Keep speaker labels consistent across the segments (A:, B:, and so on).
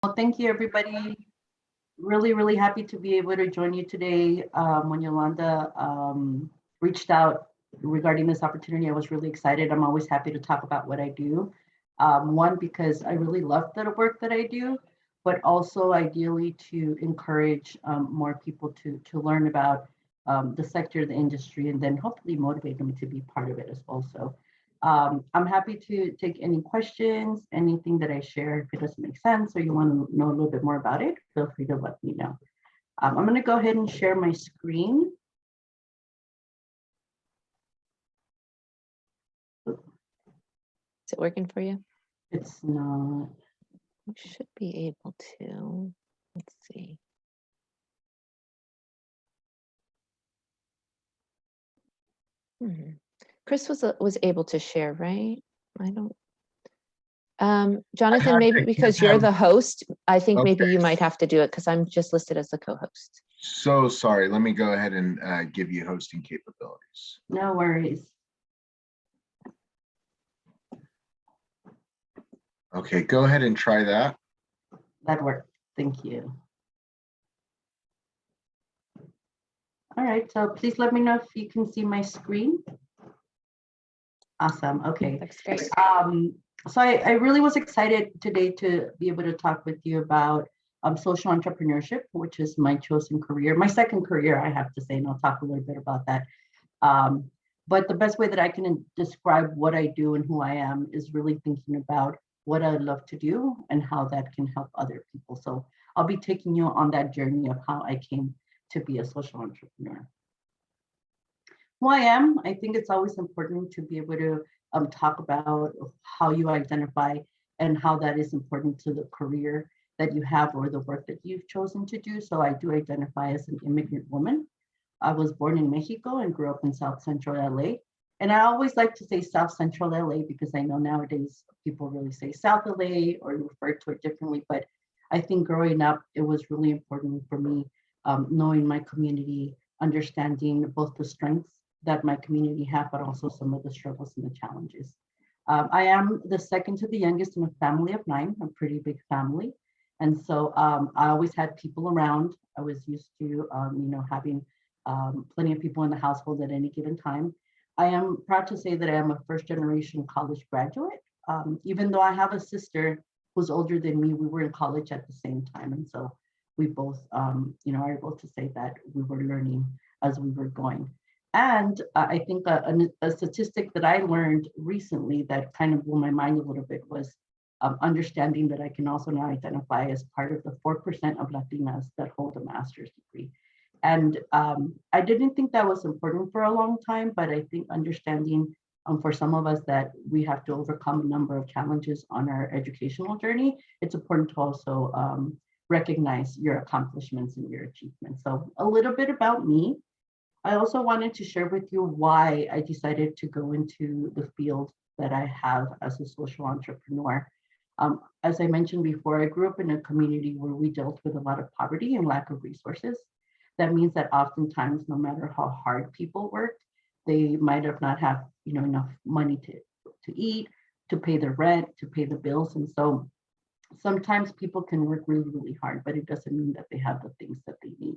A: Well, thank you, everybody. Really, really happy to be able to join you today. When Yolanda reached out regarding this opportunity, I was really excited. I'm always happy to talk about what I do. One, because I really love the work that I do, but also ideally to encourage more people to learn about the sector, the industry, and then hopefully motivate them to be part of it as well. So I'm happy to take any questions, anything that I share. If it doesn't make sense or you want to know a little bit more about it, feel free to let me know. I'm going to go ahead and share my screen.
B: Is it working for you?
A: It's not.
B: You should be able to. Let's see. Chris was able to share, right? I don't. Jonathan, maybe because you're the host, I think maybe you might have to do it because I'm just listed as the co-host.
C: So sorry. Let me go ahead and give you hosting capabilities.
A: No worries.
C: Okay, go ahead and try that.
A: That worked. Thank you. All right, so please let me know if you can see my screen. Awesome. Okay.
B: That's great.
A: So I really was excited today to be able to talk with you about social entrepreneurship, which is my chosen career, my second career, I have to say, and I'll talk a little bit about that. But the best way that I can describe what I do and who I am is really thinking about what I love to do and how that can help other people. So I'll be taking you on that journey of how I came to be a social entrepreneur. Who I am, I think it's always important to be able to talk about how you identify and how that is important to the career that you have or the work that you've chosen to do. So I do identify as an immigrant woman. I was born in Mexico and grew up in South Central LA. And I always like to say South Central LA because I know nowadays people really say South LA or refer to it differently. But I think growing up, it was really important for me knowing my community, understanding both the strengths that my community have, but also some of the struggles and the challenges. I am the second to the youngest in a family of 9, a pretty big family. And so I always had people around. I was used to, having plenty of people in the household at any given time. I am proud to say that I am a first generation college graduate. Even though I have a sister who's older than me, we were in college at the same time. And so we both, are able to say that we were learning as we were going. And I think a statistic that I learned recently that kind of blew my mind a little bit was understanding that I can also now identify as part of the 4% of Latinas that hold a master's degree. And I didn't think that was important for a long time, but I think understanding for some of us that we have to overcome a number of challenges on our educational journey, it's important to also recognize your accomplishments and your achievements. So a little bit about me. I also wanted to share with you why I decided to go into the field that I have as a social entrepreneur. As I mentioned before, I grew up in a community where we dealt with a lot of poverty and lack of resources. That means that oftentimes, no matter how hard people worked, they might have not have enough money to eat, to pay the rent, to pay the bills. And so sometimes people can work really, really hard, but it doesn't mean that they have the things that they need.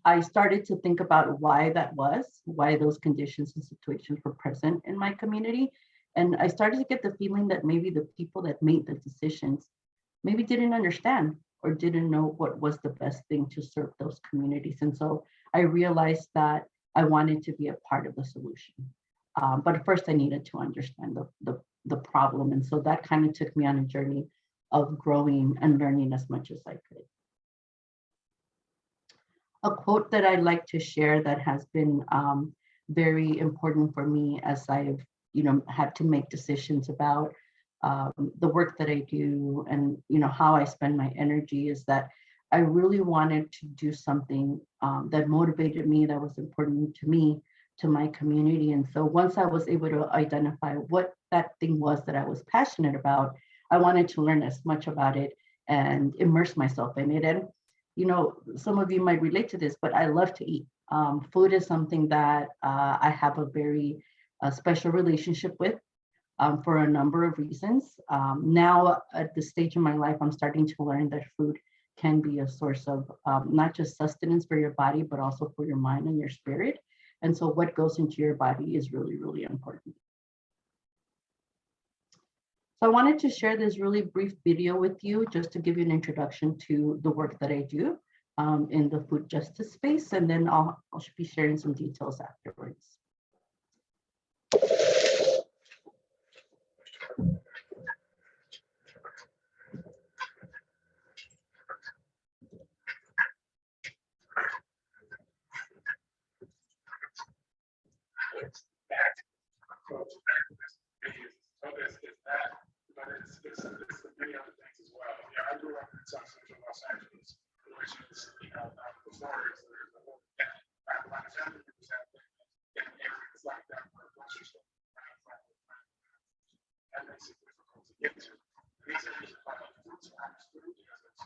A: I started to think about why that was, why those conditions and situations were present in my community. And I started to get the feeling that maybe the people that made the decisions maybe didn't understand or didn't know what was the best thing to serve those communities. And so I realized that I wanted to be a part of the solution. But first I needed to understand the problem. And so that kind of took me on a journey of growing and learning as much as I could. A quote that I'd like to share that has been very important for me as I've had to make decisions about the work that I do and how I spend my energy is that I really wanted to do something that motivated me, that was important to me, to my community. And so once I was able to identify what that thing was that I was passionate about, I wanted to learn as much about it and immerse myself in it. And some of you might relate to this, but I love to eat. Food is something that I have a very special relationship with. for a number of reasons. Now at this stage in my life, I'm starting to learn that food can be a source of not just sustenance for your body, but also for your mind and your spirit. And so what goes into your body is really, really important. So I wanted to share this really brief video with you just to give you an introduction to the work that I do in the food justice space. And then I'll be sharing some details afterwards.
D: It's many other things as well. Yeah, I grew up in South Central Los Angeles, which is, before there's a whole, I have a lot of family members out there in areas like that where grocery store that makes it difficult to get to. These areas are like fruits and food deserts.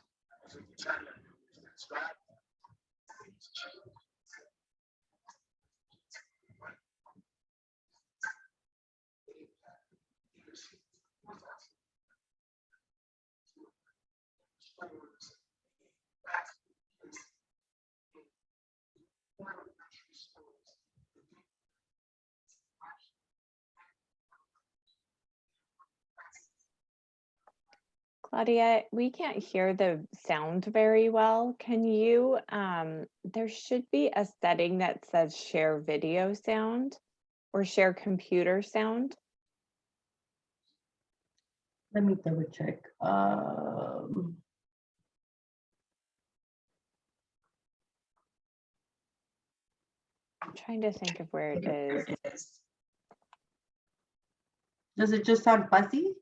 D: So the term that you use to describe
E: Claudia, we can't hear the sound very well. Can you, there should be a setting that says share video sound or share computer sound.
A: Let me double check.
E: I'm trying to think of where it is.
A: Does it just sound fuzzy?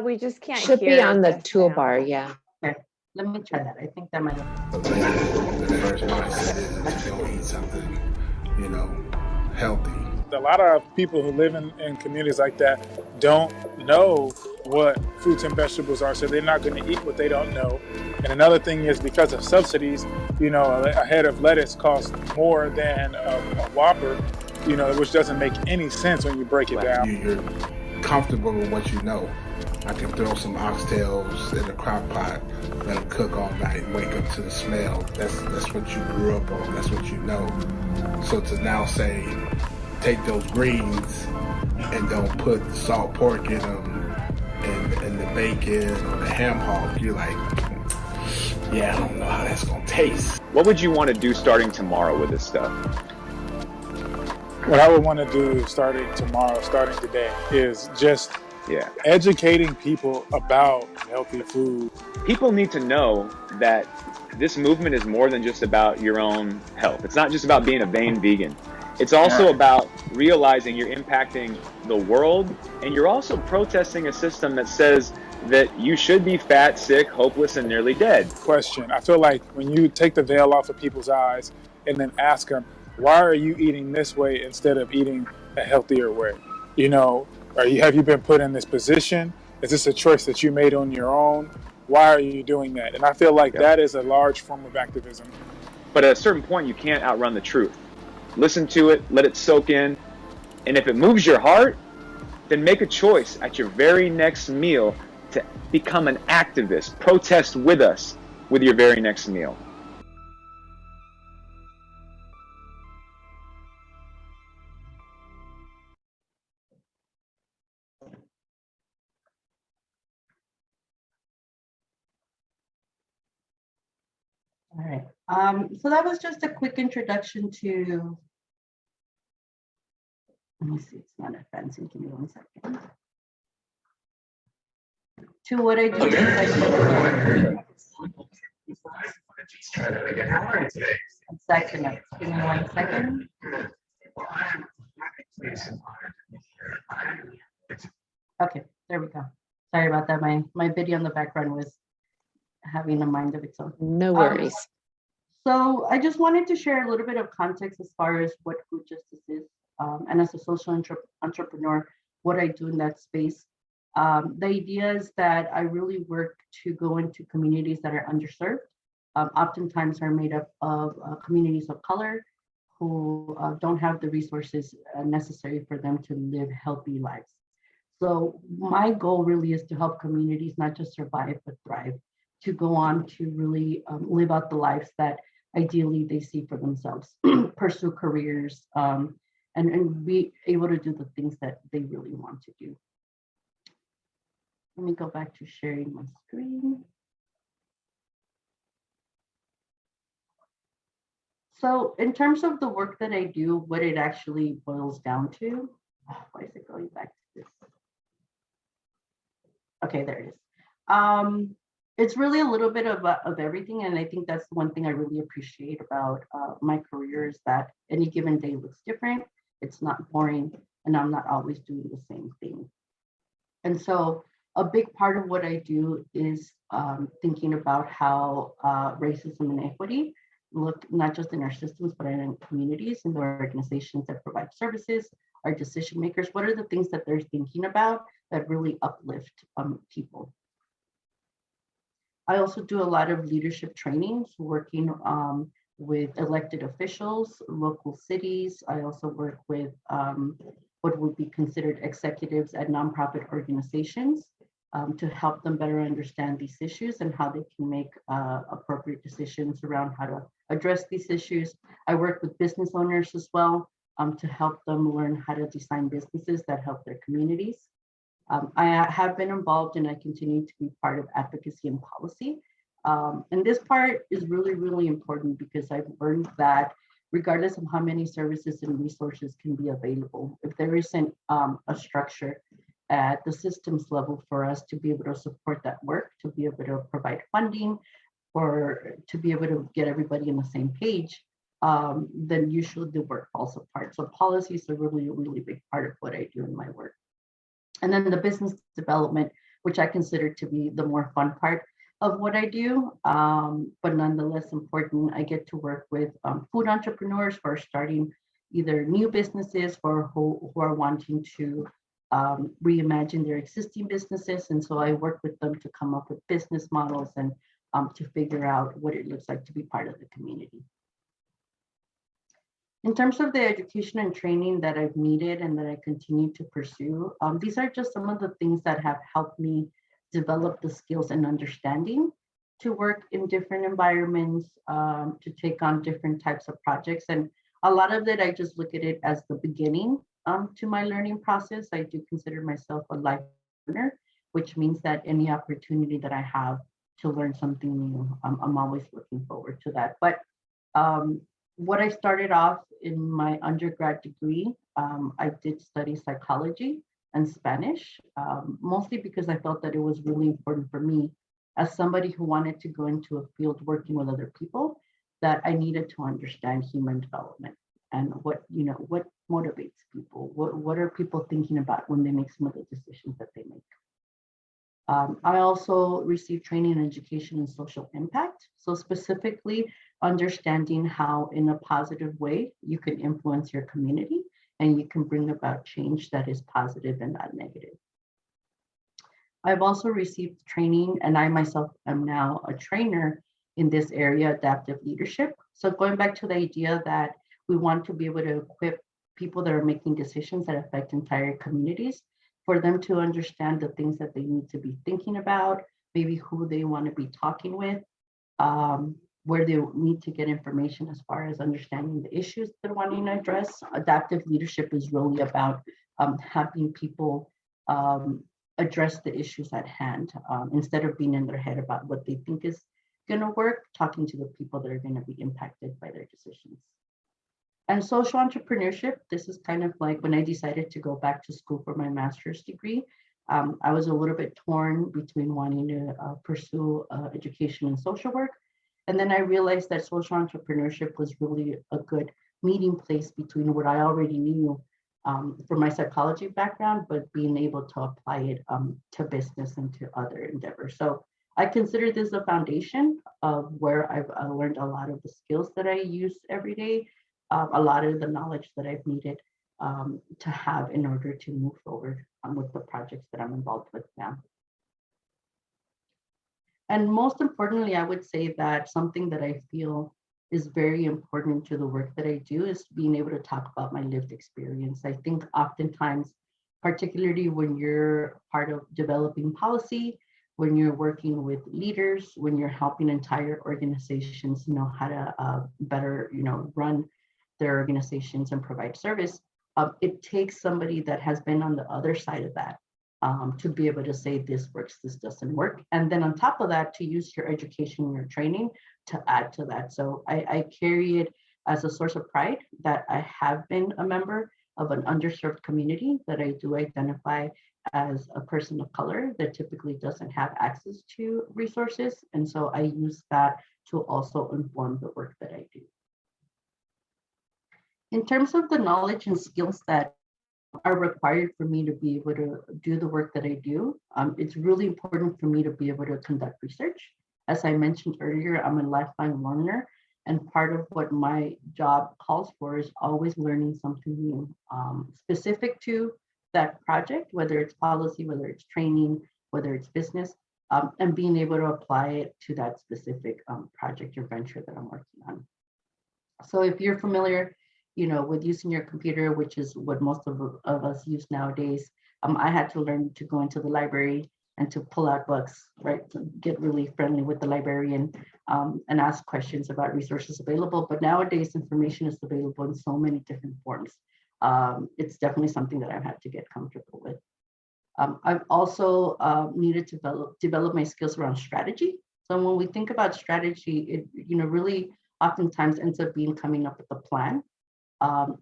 E: We just can't
B: Should
E: hear
B: be on the
E: sound.
B: toolbar, yeah.
A: Okay, let me try that. I think that might have.
D: the first mindset is that you're gonna eat something, healthy. A lot of people who live in communities like that don't know what fruits and vegetables are, so they're not going to eat what they don't know. And another thing is because of subsidies, a head of lettuce costs more than a Whopper, which doesn't make any sense when you break it down. You're comfortable with what you know. I can throw some oxtails in the crock pot, let them cook all night, wake up to the smell. That's what you grew up on. That's what you know. So to now say, take those greens and don't put the salt pork in them and the bacon or the ham hock, you're like, yeah, I don't know how that's gonna taste.
F: What would you want to do starting tomorrow with this stuff?
D: What I would want to do starting tomorrow, starting today, is just educating people about healthy food.
F: People need to know that this movement is more than just about your own health. It's not just about being a vain vegan. It's also about realizing you're impacting the world, and you're also protesting a system that says that you should be fat, sick, hopeless, and nearly dead.
D: Question. I feel like when you take the veil off of people's eyes and then ask them, why are you eating this way instead of eating a healthier way? Have you been put in this position? Is this a choice that you made on your own? Why are you doing that? And I feel like that is a large form of activism.
F: But at a certain point, you can't outrun the truth. Listen to it, let it soak in, and if it moves your heart, then make a choice at your very next meal to become an activist. Protest with us with your very next meal.
A: All right. So that was just a quick introduction to, let me see, it's not advancing. Give me 1 second. To what I do. One second. Give me 1 second. Okay, there we go. Sorry about that. My video in the background was having a mind of its own.
B: No worries.
A: So I just wanted to share a little bit of context as far as what food justice is, and as a social entrepreneur, what I do in that space. The idea is that I really work to go into communities that are underserved, oftentimes are made up of communities of color who don't have the resources necessary for them to live healthy lives. So my goal really is to help communities not just survive, but thrive, to go on to really live out the lives that ideally they see for themselves, pursue careers, and be able to do the things that they really want to do. Let me go back to sharing my screen. So in terms of the work that I do, what it actually boils down to, why is it going back to this? Okay, there it is. It's really a little bit of everything. And I think that's the one thing I really appreciate about my career is that any given day looks different. It's not boring, and I'm not always doing the same thing. And so a big part of what I do is thinking about how racism and equity look not just in our systems, but in our communities and the organizations that provide services, our decision makers. What are the things that they're thinking about that really uplift people? I also do a lot of leadership trainings, working with elected officials, local cities. I also work with what would be considered executives at nonprofit organizations to help them better understand these issues and how they can make appropriate decisions around how to address these issues. I work with business owners as well to help them learn how to design businesses that help their communities. I have been involved and I continue to be part of advocacy and policy. And this part is really, really important because I've learned that regardless of how many services and resources can be available, if there isn't a structure at the systems level for us to be able to support that work, to be able to provide funding, or to be able to get everybody on the same page, then usually the work falls apart. So policy is a really, really big part of what I do in my work. And then the business development, which I consider to be the more fun part of what I do, but nonetheless important. I get to work with food entrepreneurs who are starting either new businesses or who are wanting to reimagine their existing businesses. And so I work with them to come up with business models and to figure out what it looks like to be part of the community. In terms of the education and training that I've needed and that I continue to pursue, these are just some of the things that have helped me develop the skills and understanding to work in different environments, to take on different types of projects. And a lot of it, I just look at it as the beginning to my learning process. I do consider myself a life learner, which means that any opportunity that I have to learn something new, I'm always looking forward to that. But what I started off in my undergrad degree, I did study psychology and Spanish, mostly because I felt that it was really important for me as somebody who wanted to go into a field working with other people, that I needed to understand human development and what motivates people. What are people thinking about when they make some of the decisions that they make? I also received training in education and social impact. So specifically understanding how in a positive way you can influence your community and you can bring about change that is positive and not negative. I've also received training, and I myself am now a trainer in this area, adaptive leadership. So going back to the idea that we want to be able to equip people that are making decisions that affect entire communities, for them to understand the things that they need to be thinking about, maybe who they want to be talking with, where they need to get information as far as understanding the issues they're wanting to address. Adaptive leadership is really about having people address the issues at hand instead of being in their head about what they think is going to work, talking to the people that are going to be impacted by their decisions. And social entrepreneurship, this is kind of like when I decided to go back to school for my master's degree. I was a little bit torn between wanting to pursue education and social work. And then I realized that social entrepreneurship was really a good meeting place between what I already knew from my psychology background, but being able to apply it to business and to other endeavors. So I consider this a foundation of where I've learned a lot of the skills that I use every day, a lot of the knowledge that I've needed to have in order to move forward with the projects that I'm involved with now. And most importantly, I would say that something that I feel is very important to the work that I do, is being able to talk about my lived experience. I think oftentimes, particularly when you're part of developing policy, when you're working with leaders, when you're helping entire organizations know how to better, run their organizations and provide service, it takes somebody that has been on the other side of that to be able to say this works, this doesn't work. And then on top of that, to use your education and your training to add to that. So I carry it as a source of pride that I have been a member of an underserved community, that I do identify as a person of color that typically doesn't have access to resources. And so I use that to also inform the work that I do. In terms of the knowledge and skills that are required for me to be able to do the work that I do, it's really important for me to be able to conduct research. As I mentioned earlier, I'm a lifelong learner, and part of what my job calls for is always learning something new, specific to that project, whether it's policy, whether it's training, whether it's business, and being able to apply it to that specific project or venture that I'm working on. So if you're familiar, with using your computer, which is what most of us use nowadays, I had to learn to go into the library and to pull out books, right? To get really friendly with the librarian and ask questions about resources available. But nowadays, information is available in so many different forms. It's definitely something that I've had to get comfortable with. I've also needed to develop my skills around strategy. So when we think about strategy, it really oftentimes ends up being coming up with a plan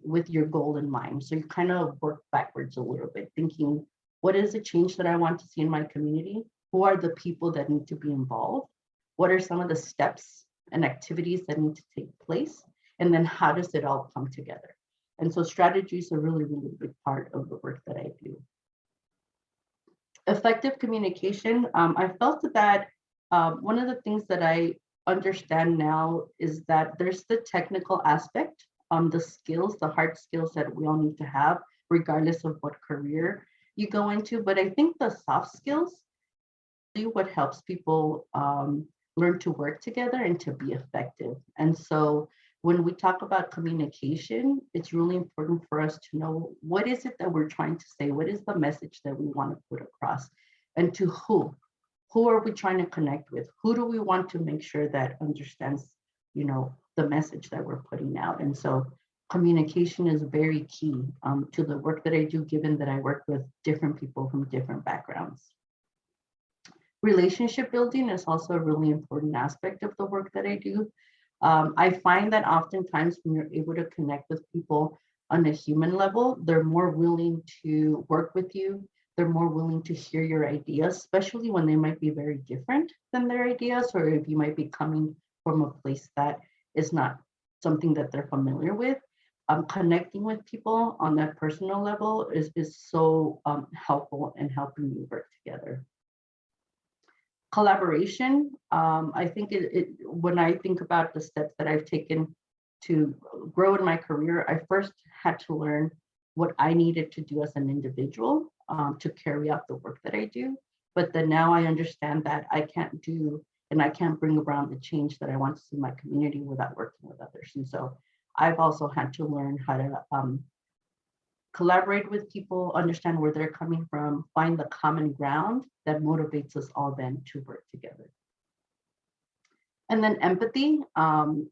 A: with your goal in mind. So you kind of work backwards a little bit, thinking, what is the change that I want to see in my community? Who are the people that need to be involved? What are some of the steps and activities that need to take place? And then how does it all come together? And so strategy is a really, really big part of the work that I do. Effective communication. I felt that one of the things that I understand now is that there's the technical aspect, the skills, the hard skills that we all need to have, regardless of what career you go into. But I think the soft skills are what helps people learn to work together and to be effective. And so when we talk about communication, it's really important for us to know, what is it that we're trying to say? What is the message that we want to put across? And to who? Who are we trying to connect with? Who do we want to make sure that understands, the message that we're putting out? And so communication is very key to the work that I do, given that I work with different people from different backgrounds. Relationship building is also a really important aspect of the work that I do. I find that oftentimes when you're able to connect with people on a human level, they're more willing to work with you. They're more willing to hear your ideas, especially when they might be very different than their ideas, or if you might be coming from a place that is not something that they're familiar with. Connecting with people on that personal level is so helpful in helping you work together. Collaboration. I think when I think about the steps that I've taken to grow in my career, I first had to learn what I needed to do as an individual to carry out the work that I do. But then now I understand that I can't do and I can't bring around the change that I want to see in my community without working with others. And so I've also had to learn how to collaborate with people, understand where they're coming from, find the common ground that motivates us all then to work together. And then empathy.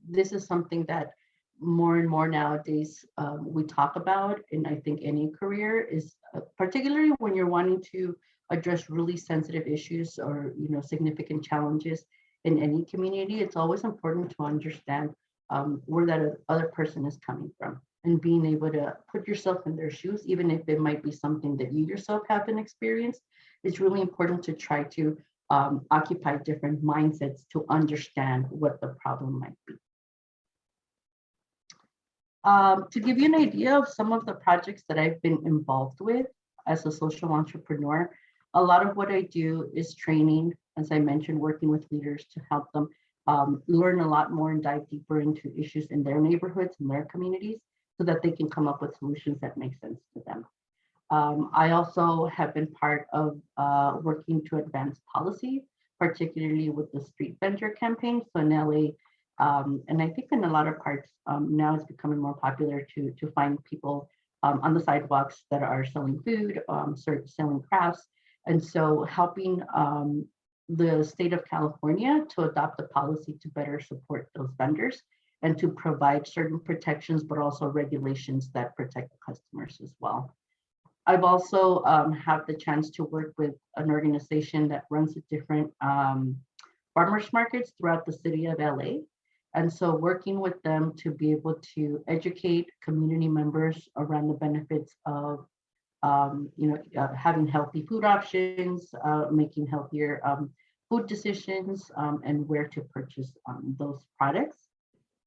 A: This is something that more and more nowadays we talk about, and I think any career is, particularly when you're wanting to address really sensitive issues or significant challenges in any community, it's always important to understand where that other person is coming from, and being able to put yourself in their shoes, even if it might be something that you yourself haven't experienced. It's really important to try to occupy different mindsets to understand what the problem might be. To give you an idea of some of the projects that I've been involved with as a social entrepreneur, a lot of what I do is training, as I mentioned, working with leaders to help them learn a lot more and dive deeper into issues in their neighborhoods and their communities, so that they can come up with solutions that make sense to them. I also have been part of working to advance policy, particularly with the street vendor campaign. So in LA, And I think in a lot of parts now it's becoming more popular to find people on the sidewalks that are selling food, selling crafts. And so helping the state of California to adopt a policy to better support those vendors and to provide certain protections, but also regulations that protect the customers as well. I've also had the chance to work with an organization that runs a different farmers markets throughout the city of LA. And so working with them to be able to educate community members around the benefits of having healthy food options, making healthier food decisions, and where to purchase those products.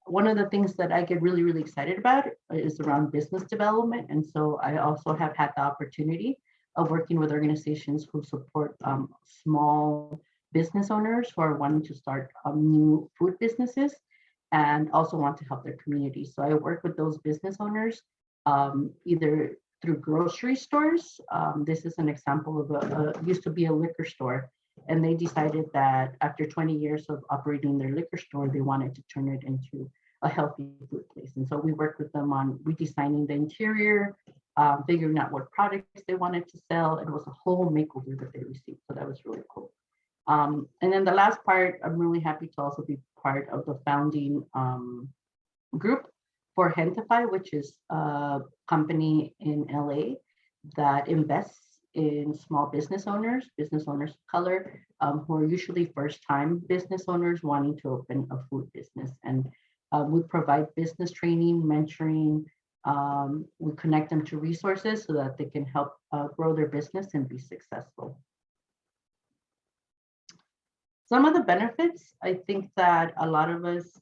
A: One of the things that I get really, really excited about is around business development. And so I also have had the opportunity of working with organizations who support small business owners who are wanting to start new food businesses and also want to help their community. So I work with those business owners either through grocery stores. This is an example of used to be a liquor store. And they decided that after 20 years of operating their liquor store, they wanted to turn it into a healthy food place. And so we worked with them on redesigning the interior, figuring out what products they wanted to sell. It was a whole makeover that they received. So that was really cool. And then the last part, I'm really happy to also be part of the founding group for Gentify, which is a company in LA that invests in small business owners of color, who are usually first-time business owners wanting to open a food business. And we provide business training, mentoring. We connect them to resources so that they can help grow their business and be successful. Some of the benefits, I think that a lot of us,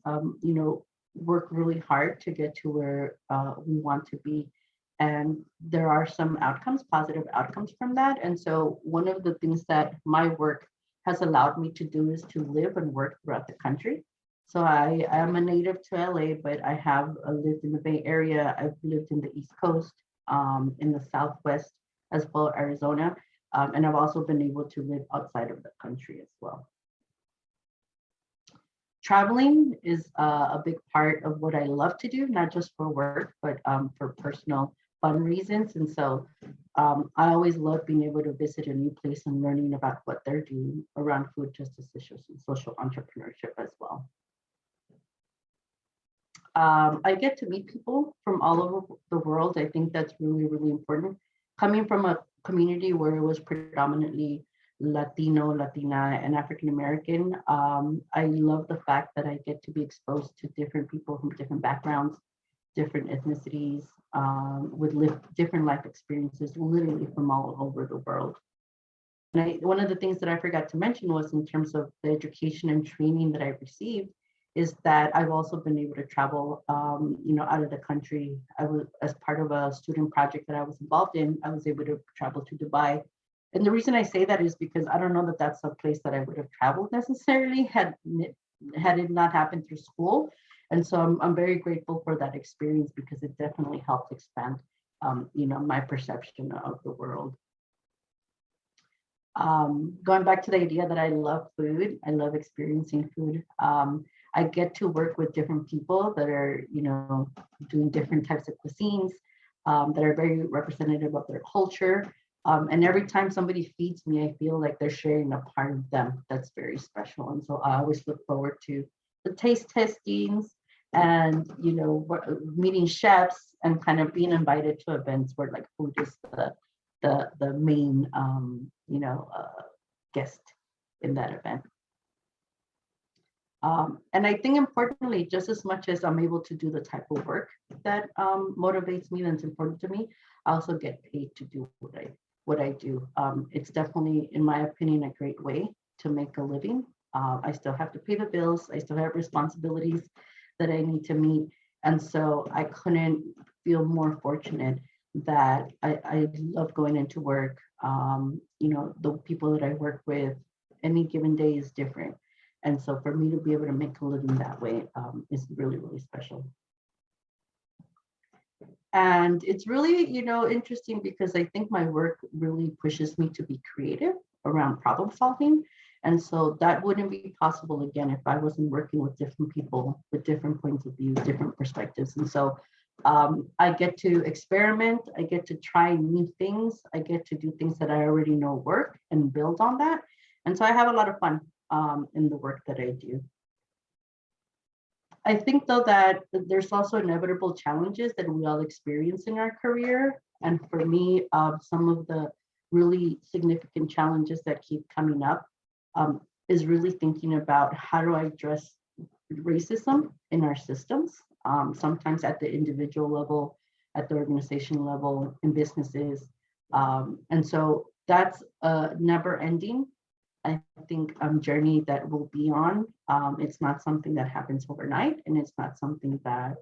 A: work really hard to get to where we want to be. And there are some outcomes, positive outcomes from that. And so one of the things that my work has allowed me to do is to live and work throughout the country. So I am a native to LA, but I have lived in the Bay Area. I've lived in the East Coast, in the Southwest, as well as Arizona. And I've also been able to live outside of the country as well. Traveling is a big part of what I love to do, not just for work, but for personal fun reasons. And so I always love being able to visit a new place and learning about what they're doing around food justice issues and social entrepreneurship as well. I get to meet people from all over the world. I think that's really, really important. Coming from a community where it was predominantly Latino, Latina, and African American, I love the fact that I get to be exposed to different people from different backgrounds, different ethnicities, with different life experiences, literally from all over the world. And one of the things that I forgot to mention was in terms of the education and training that I received, is that I've also been able to travel, out of the country. I was, as part of a student project that I was involved in, I was able to travel to Dubai. And the reason I say that is because I don't know that that's a place that I would have traveled necessarily had it not happened through school. And so I'm very grateful for that experience because it definitely helped expand, my perception of the world. Going back to the idea that I love food, I love experiencing food. I get to work with different people that are, doing different types of cuisines that are very representative of their culture. And every time somebody feeds me, I feel like they're sharing a part of them that's very special. And so I always look forward to the taste testings and, meeting chefs and kind of being invited to events where like food is the main, guest in that event. And I think importantly, just as much as I'm able to do the type of work that motivates me, that's important to me, I also get paid to do what I do. It's definitely, in my opinion, a great way to make a living. I still have to pay the bills. I still have responsibilities that I need to meet. And so I couldn't feel more fortunate that I love going into work. The people that I work with, any given day is different. And so for me to be able to make a living that way is really, really special. And it's really, interesting because I think my work really pushes me to be creative around problem solving. And so that wouldn't be possible again if I wasn't working with different people with different points of view, different perspectives. And so I get to experiment, I get to try new things, I get to do things that I already know work and build on that. And so I have a lot of fun in the work that I do. I think though that there's also inevitable challenges that we all experience in our career. And for me, some of the really significant challenges that keep coming up is really thinking about how do I address racism in our systems, sometimes at the individual level, at the organization level, in businesses. And so that's a never ending, I think, journey that we'll be on. It's not something that happens overnight, and it's not something that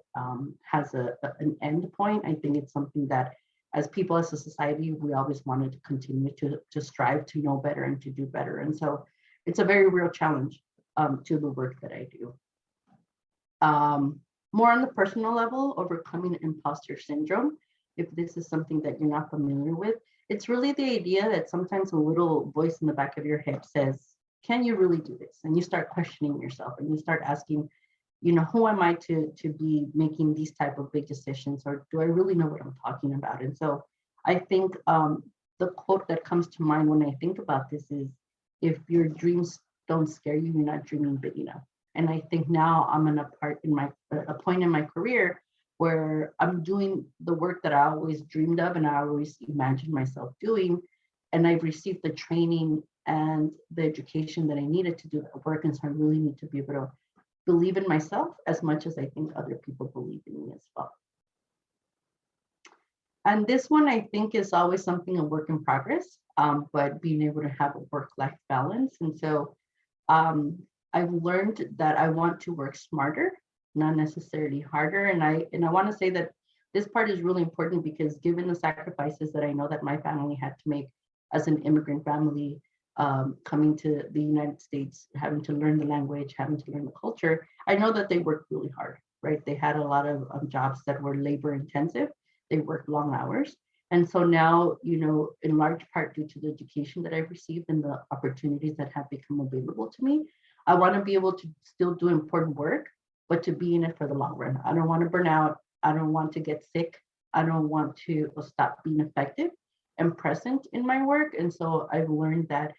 A: has an end point. I think it's something that as people, as a society, we always wanted to continue to strive to know better and to do better. And so it's a very real challenge to the work that I do. More on the personal level, overcoming imposter syndrome. If this is something that you're not familiar with, it's really the idea that sometimes a little voice in the back of your head says, can you really do this? And you start questioning yourself and you start asking, you know, who am I to be making these type of big decisions, or do I really know what I'm talking about? And so I think the quote that comes to mind when I think about this is, if your dreams don't scare you, you're not dreaming big enough. And I think now I'm in a point in my career where I'm doing the work that I always dreamed of and I always imagined myself doing. And I've received the training and the education that I needed to do that work. And so I really need to be able to believe in myself as much as I think other people believe in me as well. And this one, I think, is always something a work in progress, but being able to have a work-life balance. And so I've learned that I want to work smarter, not necessarily harder. And I want to say that this part is really important because given the sacrifices that I know that my family had to make as an immigrant family, coming to the United States, having to learn the language, having to learn the culture, I know that they worked really hard, right? They had a lot of jobs that were labor intensive. They worked long hours. And so now, you know, in large part due to the education that I've received and the opportunities that have become available to me, I want to be able to still do important work, but to be in it for the long run. I don't want to burn out. I don't want to get sick. I don't want to stop being effective and present in my work. And so I've learned that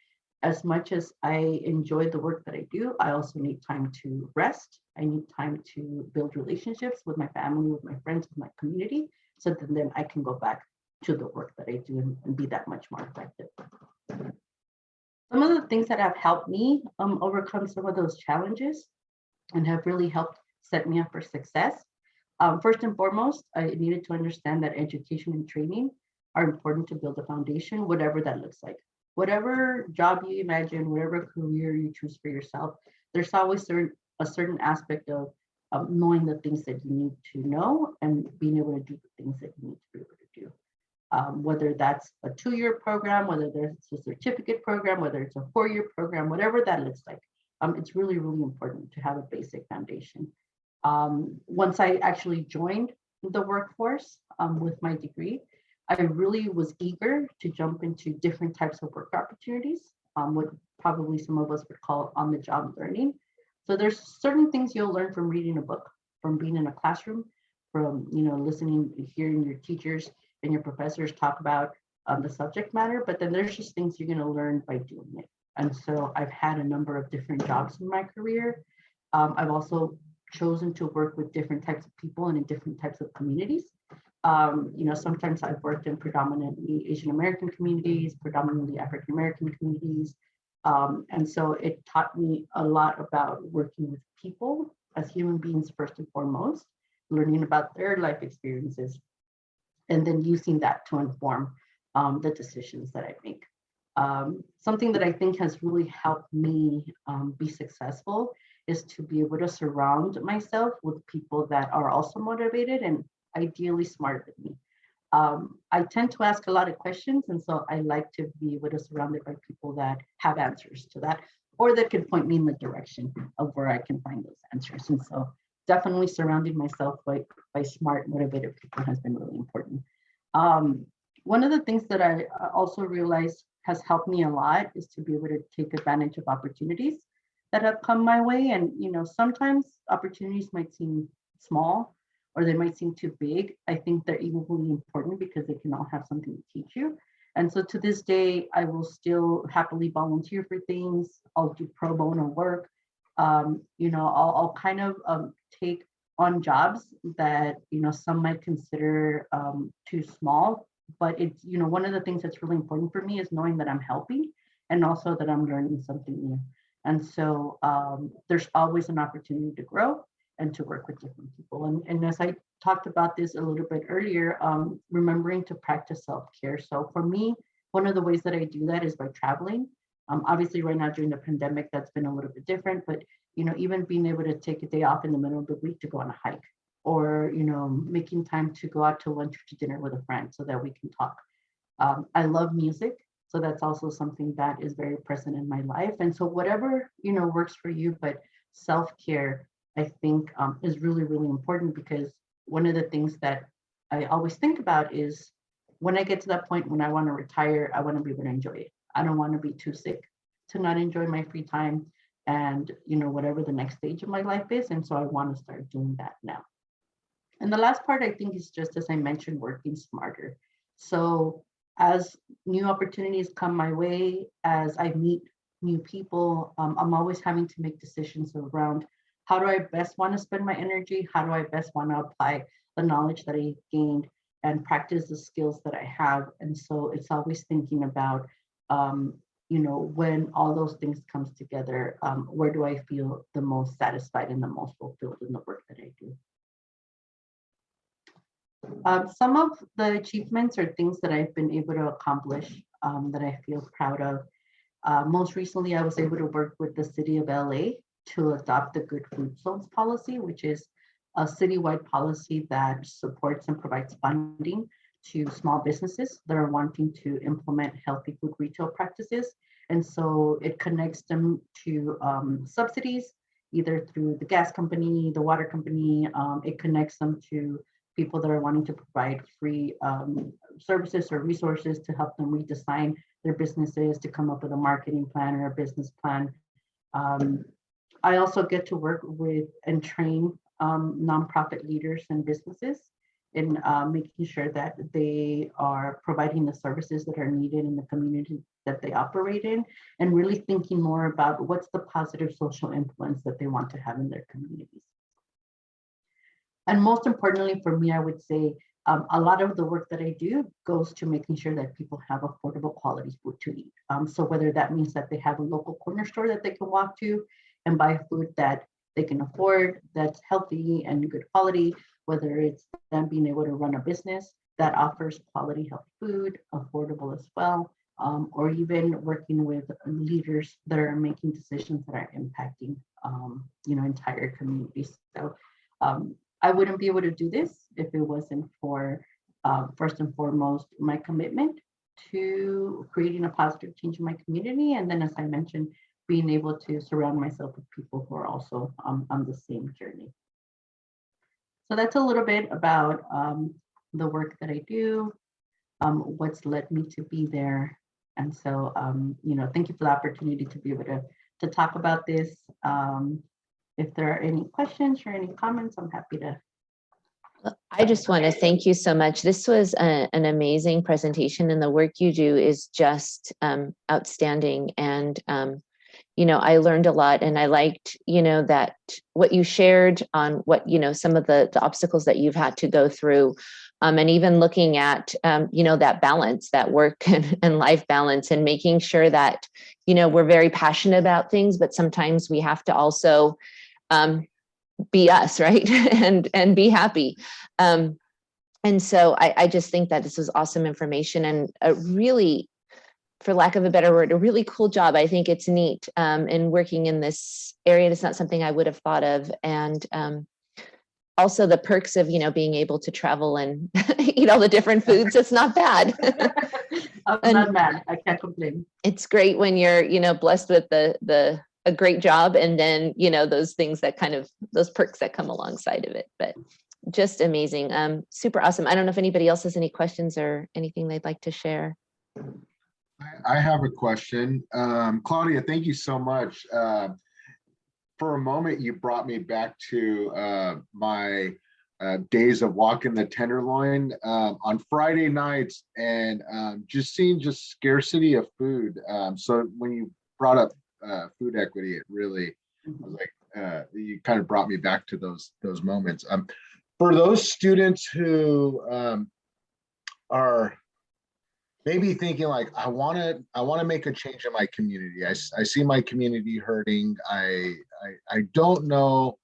A: as much as I enjoy the work that I do, I also need time to rest. I need time to build relationships with my family, with my friends, with my community, so that then I can go back to the work that I do and be that much more effective. Some of the things that have helped me overcome some of those challenges and have really helped set me up for success. First and foremost, I needed to understand that education and training are important to build a foundation, whatever that looks like. Whatever job you imagine, whatever career you choose for yourself, there's always a certain aspect of knowing the things that you need to know and being able to do the things that you need to be able to do. Whether that's a 2-year program, whether there's a certificate program, whether it's a 4-year program, whatever that looks like, it's really, really important to have a basic foundation. Once I actually joined the workforce with my degree, I really was eager to jump into different types of work opportunities, what probably some of us would call on-the-job learning. So there's certain things you'll learn from reading a book, from being in a classroom, from listening, hearing your teachers and your professors talk about the subject matter, but then there's just things you're going to learn by doing it. And so I've had a number of different jobs in my career. I've also chosen to work with different types of people and in different types of communities. Sometimes I've worked in predominantly Asian American communities, predominantly African American communities. And so it taught me a lot about working with people as human beings first and foremost, learning about their life experiences, and then using that to inform the decisions that I make. Something that I think has really helped me be successful is to be able to surround myself with people that are also motivated and ideally smarter than me. I tend to ask a lot of questions, and so I like to be able to surround it by people that have answers to that, or that can point me in the direction of where I can find those answers. And so definitely surrounding myself by smart, motivated people has been really important. One of the things that I also realized has helped me a lot is to be able to take advantage of opportunities that have come my way. And, sometimes opportunities might seem small or they might seem too big. I think they're equally important because they can all have something to teach you. And so to this day, I will still happily volunteer for things. I'll do pro bono work. I'll kind of take on jobs that, some might consider too small. But it's, one of the things that's really important for me is knowing that I'm helping and also that I'm learning something new. And so there's always an opportunity to grow and to work with different people. And as I talked about this a little bit earlier, remembering to practice self-care. So for me, one of the ways that I do that is by traveling. Obviously right now during the pandemic, that's been a little bit different, but even being able to take a day off in the middle of the week to go on a hike, or making time to go out to lunch or to dinner with a friend so that we can talk. I love music, so that's also something that is very present in my life. And so whatever works for you, but self-care, I think is really, really important, because one of the things that I always think about is when I get to that point when I want to retire, I want to be able to enjoy it. I don't want to be too sick to not enjoy my free time and whatever the next stage of my life is. And so I want to start doing that now. And the last part, I think, is just, as I mentioned, working smarter. So as new opportunities come my way, as I meet new people, I'm always having to make decisions around how do I best want to spend my energy? How do I best want to apply the knowledge that I gained and practice the skills that I have? And so it's always thinking about, when all those things comes together, where do I feel the most satisfied and the most fulfilled in the work that I do? Some of the achievements or things that I've been able to accomplish that I feel proud of. Most recently, I was able to work with the city of LA to adopt the Good Food Zones policy, which is a citywide policy that supports and provides funding to small businesses that are wanting to implement healthy food retail practices. And so it connects them to subsidies, either through the gas company, the water company. It connects them to people that are wanting to provide free services or resources to help them redesign their businesses, to come up with a marketing plan or a business plan. I also get to work with and train nonprofit leaders and businesses in making sure that they are providing the services that are needed in the community that they operate in, and really thinking more about what's the positive social influence that they want to have in their communities. And most importantly for me, I would say a lot of the work that I do goes to making sure that people have affordable quality food to eat. So whether that means that they have a local corner store that they can walk to and buy food that they can afford, that's healthy and good quality, whether it's them being able to run a business that offers quality healthy food, affordable as well, or even working with leaders that are making decisions that are impacting entire communities. So I wouldn't be able to do this if it wasn't for, first and foremost, my commitment to creating a positive change in my community. And then, as I mentioned, being able to surround myself with people who are also on the same journey. So that's a little bit about the work that I do, what's led me to be there. And so, thank you for the opportunity to be able to talk about this. If there are any questions or any comments, I'm happy to.
B: I just want to thank you so much. This was an amazing presentation, and the work you do is just outstanding. And, I learned a lot, and I liked, that what you shared on what, some of the obstacles that you've had to go through. And even looking at, that balance, that work and life balance, and making sure that, we're very passionate about things, but sometimes we have to also be us, right? and be happy. And so I just think that this was awesome information, and a really, for lack of a better word, a really cool job. I think it's neat in working in this area. It's not something I would have thought of. And also the perks of, being able to travel and eat all the different foods. It's not bad.
A: I'm not mad. I can't complain.
B: It's great when you're, blessed with a great job, and then, those things that those perks that come alongside of it. But just amazing. Super awesome. I don't know if anybody else has any questions or anything they'd like to share.
C: I have a question. Claudia, thank you so much. For a moment, you brought me back to my days of walking the Tenderloin on Friday nights, and just seeing just scarcity of food. So when you brought up food equity, it really was like you kind of brought me back to those moments. For those students who are maybe thinking like, I want to make a change in my community. I see my community hurting. I don't know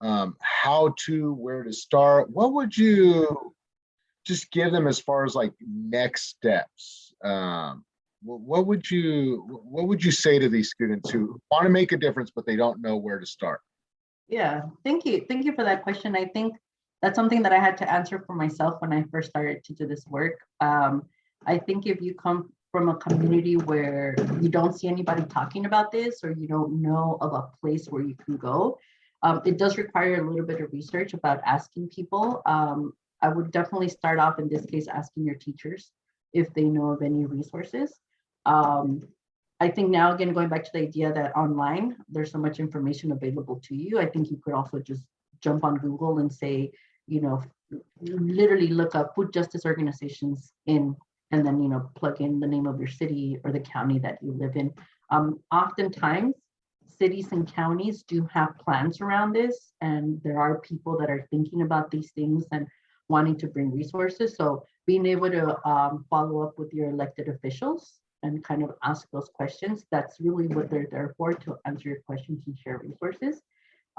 C: where to start. What would you just give them as far as like next steps? What would you say to these students who want to make a difference, but they don't know where to start?
A: Yeah, thank you. Thank you for that question. I think that's something that I had to answer for myself when I first started to do this work. I think if you come from a community where you don't see anybody talking about this, or you don't know of a place where you can go, it does require a little bit of research about asking people. I would definitely start off in this case asking your teachers if they know of any resources. I think now, again, going back to the idea that online, there's so much information available to you. I think you could also just jump on Google and say, literally look up food justice organizations and then, plug in the name of your city or the county that you live in. Oftentimes, cities and counties do have plans around this, and there are people that are thinking about these things and wanting to bring resources. So being able to follow up with your elected officials and kind of ask those questions, that's really what they're there for, to answer your questions and share resources.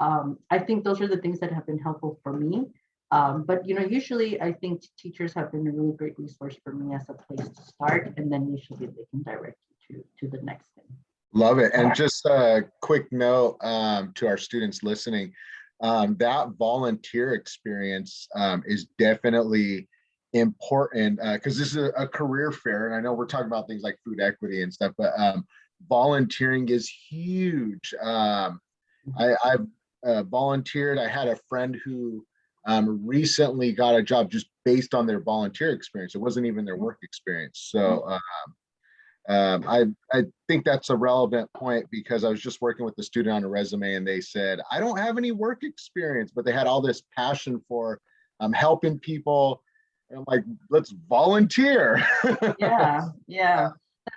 A: I think those are the things that have been helpful for me. But usually I think teachers have been a really great resource for me as a place to start, and then usually they can direct you to the next thing.
C: Love it. And just a quick note to our students listening, that volunteer experience is definitely important, because this is a career fair, and I know we're talking about things like food equity and stuff, but volunteering is huge. I've volunteered. I had a friend who recently got a job just based on their volunteer experience. It wasn't even their work experience. So I think that's a relevant point, because I was just working with a student on a resume, and they said, I don't have any work experience, but they had all this passion for helping people. And I'm like, let's volunteer.
A: Yeah.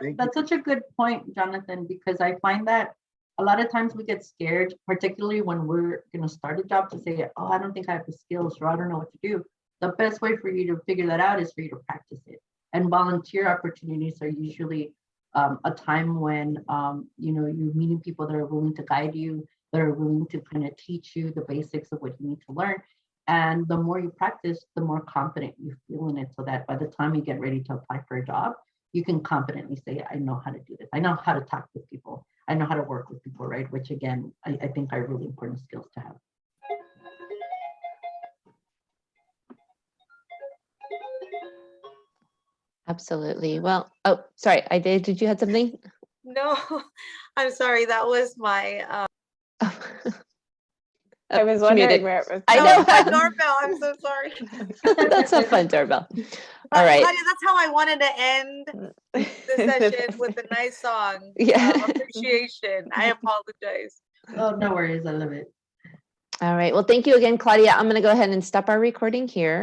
A: That's such a good point, Jonathan, because I find that a lot of times we get scared, particularly when we're going to start a job, to say, oh, I don't think I have the skills, or I don't know what to do. The best way for you to figure that out is for you to practice it. And volunteer opportunities are usually a time when you're meeting people that are willing to guide you, that are willing to kind of teach you the basics of what you need to learn. And the more you practice, the more confident you feel in it, so that by the time you get ready to apply for a job, you can confidently say, I know how to do this. I know how to talk with people. I know how to work with people, right? Which again, I think are really important skills to have.
B: Absolutely. Well, oh, sorry, did you have something?
G: No, I'm sorry. That was my.
E: I was wondering where it was.
B: I
G: That
B: know.
G: was my doorbell. I'm so sorry.
B: That's a fun doorbell.
G: But,
B: all right.
G: Claudia, that's how I wanted to end the session, with a nice song.
B: Yeah.
G: Appreciation. I apologize.
A: Oh, no worries. I love it.
B: All right. Well, thank you again, Claudia. I'm going to go ahead and stop our recording here.